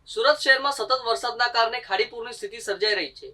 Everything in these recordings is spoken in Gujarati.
સુરત શહેરમાં સતત વરસાદના કારણે ખાડીપુરની સ્થિતિ સર્જાઈ રહી છે.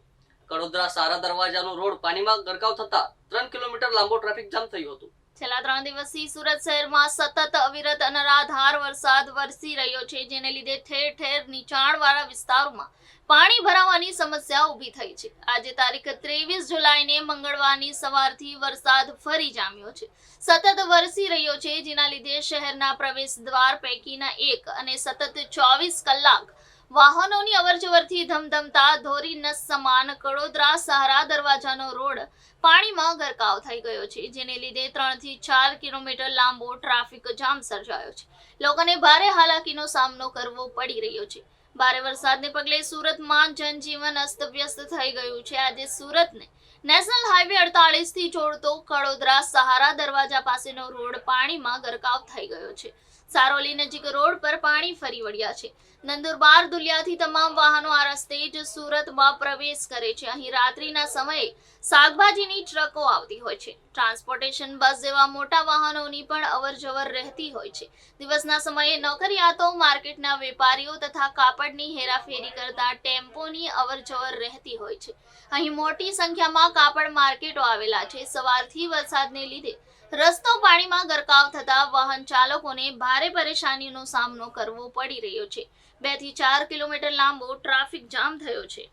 કડોદરા સારા દરવાજાનો રોડ પાણીમાં ગરકાવ થતા 3 કિલોમીટર લાંબો ટ્રાફિક જામ થયું હતું. છેલ્લા 3 દિવસથી સુરત શહેરમાં સતત અવિરત અનરાધાર વરસાદ વરસી રહ્યો છે, જેને લીધે ઠેર ઠેર નીચાણવાળા વિસ્તારોમાં પાણી ભરાવાની સમસ્યા ઊભી થઈ છે. આજે તારીખ 23 જુલાઈને મંગળવારની સવારથી વરસાદ ફરી જામ્યો છે. સતત વરસી રહ્યો છે, જેના લીધે શહેરના પ્રવેશ દ્વાર પૈકીના એક અને સતત 24 કલાક વાહનોની અવરજવરથી ધમધમતા ધોરીનસ સમાન કડોદરા સહારા દરવાજાનો રોડ પાણીમાં ગરકાવ થઈ ગયો છે, જેને લીધે 3 થી 4 કિલોમીટર લાંબો ટ્રાફિક જામ સર્જાયો છે. લોકોને ભારે હાલાકીનો સામનો કરવો પડી રહ્યો છે. ભારે વરસાદને પગલે સુરતમાં જનજીવન અસ્તવ્યસ્ત થઈ ગયું છે. આજે સુરતને નેશનલ હાઈવે 48 થી જોડતો કડોદરા સહારા દરવાજા પાસેનો રોડ પાણીમાં ગરકાવ થઈ ગયો છે. સારોલી નજીક રોડ પર પાણી ફરી વળ્યા છે. નંદુરબાર દુલિયાથી તમામ વાહનો આ રસ્તે જ સુરતમાં પ્રવેશ કરે છે. અહીં રાત્રિના સમયે શાકભાજીની ટ્રકો આવતી હોય છે. ટ્રાન્સપોર્ટેશન બસ જેવા મોટા વાહનોની પણ અવરજવર રહેતી હોય છે. દિવસના સમયે નોકરિયાતો, માર્કેટના વેપારીઓ તથા કાપડની હેરાફેરી કરતા ટેમ્પોની અવરજવર રહેતી હોય છે. અહીં મોટી સંખ્યામાં કાપડ માર્કેટો આવેલા છે. સવારથી વરસાદને લીધે રસ્તો પાણીમાં ગરકાવ થતા વાહન ચાલકોને ભારે પરેશાનીનો સામનો કરવો પડી રહ્યો છે. 2 થી 4 કિલોમીટર લાંબો ટ્રાફિક જામ થયો છે.